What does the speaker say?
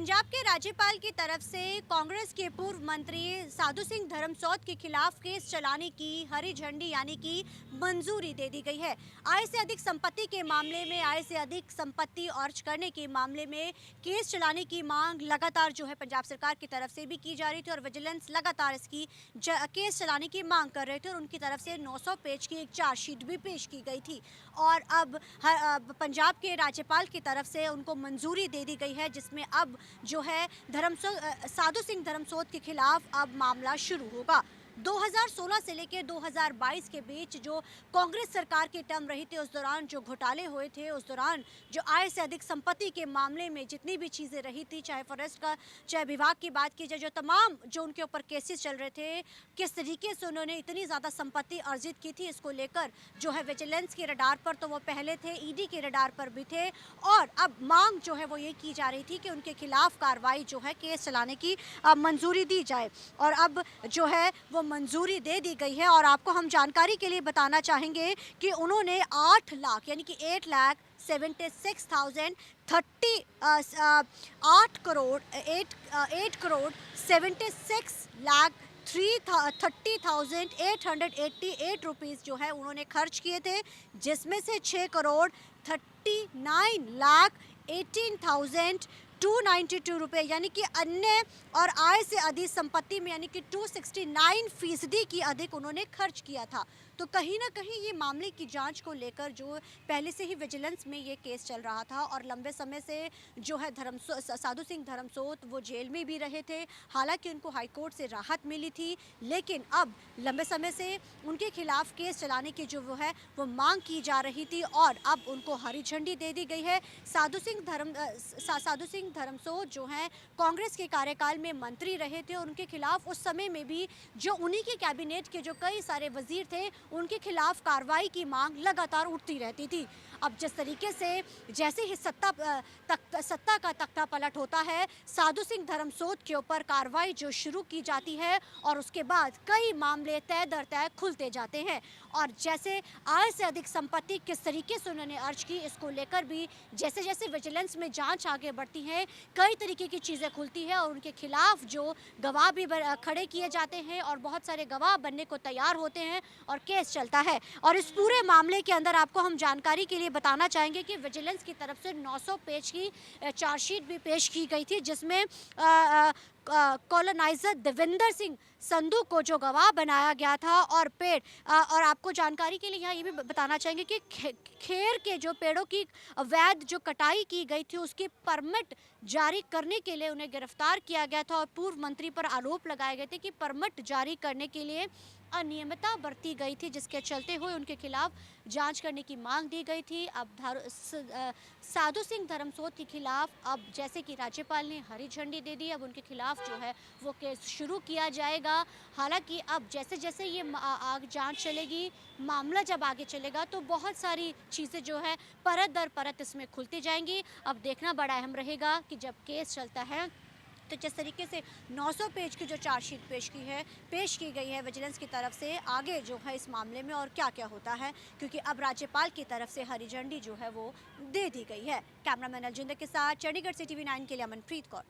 पंजाब के राज्यपाल की तरफ से कांग्रेस के पूर्व मंत्री साधु सिंह धर्मसोत के खिलाफ केस चलाने की हरी झंडी यानी कि मंजूरी दे दी गई है। आय से अधिक संपत्ति के मामले में, आय से अधिक संपत्ति अर्ज करने के मामले में केस चलाने की मांग लगातार जो है पंजाब सरकार की तरफ से भी की जा रही थी और विजिलेंस लगातार इसकी केस चलाने की मांग कर रहे थे और उनकी तरफ से 900 पेज की एक चार्जशीट भी पेश की गई थी। और अब पंजाब के राज्यपाल की तरफ से उनको मंजूरी दे दी गई है, जिसमें अब जो है साधु सिंह धर्मसोत के खिलाफ अब मामला शुरू होगा। 2016 से लेकर 2022 के बीच जो कांग्रेस सरकार की टर्म रही थी, उस दौरान जो घोटाले हुए थे, उस दौरान जो आय से अधिक संपत्ति के मामले में जितनी भी चीज़ें रही थी, चाहे फॉरेस्ट का, चाहे विभाग की बात की जाए, जो तमाम जो उनके ऊपर केसेस चल रहे थे, किस तरीके से उन्होंने इतनी ज़्यादा संपत्ति अर्जित की थी, इसको लेकर जो है विजिलेंस के रडार पर तो वो पहले थे, ईडी के रडार पर भी थे। और अब मांग जो है वो ये की जा रही थी कि उनके खिलाफ कार्रवाई जो है, केस चलाने की मंजूरी दी जाए। और अब जो है वो मंजूरी दे दी गई है। और आपको हम जानकारी के लिए बताना चाहेंगे कि उन्होंने 8 लाख यानी कि 8,76,830,888 रुपीज़ जो है उन्होंने खर्च किए थे, जिसमें से 6,39,18,292 रुपये यानी कि अन्य और आय से अधिक संपत्ति में यानी कि 269% की अधिक उन्होंने खर्च किया था। तो कहीं ना कहीं ये मामले की जांच को लेकर जो पहले से ही विजिलेंस में ये केस चल रहा था और लंबे समय से जो है साधु सिंह धर्मसोत वो जेल में भी रहे थे। हालांकि उनको हाईकोर्ट से राहत मिली थी, लेकिन अब लंबे समय से उनके खिलाफ केस चलाने की जो वो है वो मांग की जा रही थी और अब उनको हरी झंडी दे दी गई है। साधु सिंह धर्मसोत जो हैं कांग्रेस के कार्यकाल में मंत्री रहे थे, उनके खिलाफ उस समय में भी जो उन्हीं के कैबिनेट के जो कई सारे वजीर थे, उनके खिलाफ कार्रवाई की मांग लगातार उठती रहती थी। अब जिस तरीके से जैसे ही सत्ता का तख्ता पलट होता है, साधु सिंह धर्मसोत के ऊपर कार्रवाई जो शुरू की जाती है और उसके बाद कई मामले तय दर तय खुलते जाते हैं। और जैसे आय से अधिक संपत्ति किस तरीके से उन्होंने अर्ज की, इसको लेकर भी जैसे जैसे विजिलेंस में जांच आगे बढ़ती है, कई तरीके की चीज़ें खुलती है और उनके खिलाफ जो गवाह भी खड़े किए जाते हैं और बहुत सारे गवाह बनने को तैयार होते हैं और केस चलता है। और इस पूरे मामले के अंदर आपको हम जानकारी के लिए बताना चाहेंगे कि विजिलेंस की तरफ से 900 पेज की चार्जशीट भी पेश की गई थी, जिसमें कॉलोनाइजर देविंदर सिंह संधू को जो गवाह बनाया गया था और और आपको जानकारी के लिए यहाँ ये भी बताना चाहेंगे कि खेर के जो पेड़ों की अवैध जो कटाई की गई थी, उसकी परमिट जारी करने के लिए उन्हें गिरफ्तार किया गया था और पूर्व मंत्री पर आरोप लगाए गए थे कि परमिट जारी करने के लिए अनियमितता बरती गई थी, जिसके चलते हुए उनके खिलाफ जांच करने की मांग दी गई थी। अब साधु सिंह धर्मसोत के खिलाफ अब जैसे कि राज्यपाल ने हरी झंडी दे दी, अब उनके खिलाफ जो है वो केस शुरू किया जाएगा। हालांकि अब जैसे जैसे ये जांच चलेगी, मामला जब आगे चलेगा तो बहुत सारी चीज़ें जो है परत दर परत इसमें खुलती जाएंगी। अब देखना बड़ा अहम रहेगा कि जब केस चलता है तो जिस तरीके से 900 पेज की जो चार्जशीट पेश की गई है विजिलेंस की तरफ से, आगे जो है इस मामले में और क्या क्या होता है, क्योंकि अब राज्यपाल की तरफ से हरी झंडी जो है वो दे दी गई है। कैमरामैन अलजिंदर के साथ चंडीगढ़ से TV9 के लिए अमनप्रीत कौर।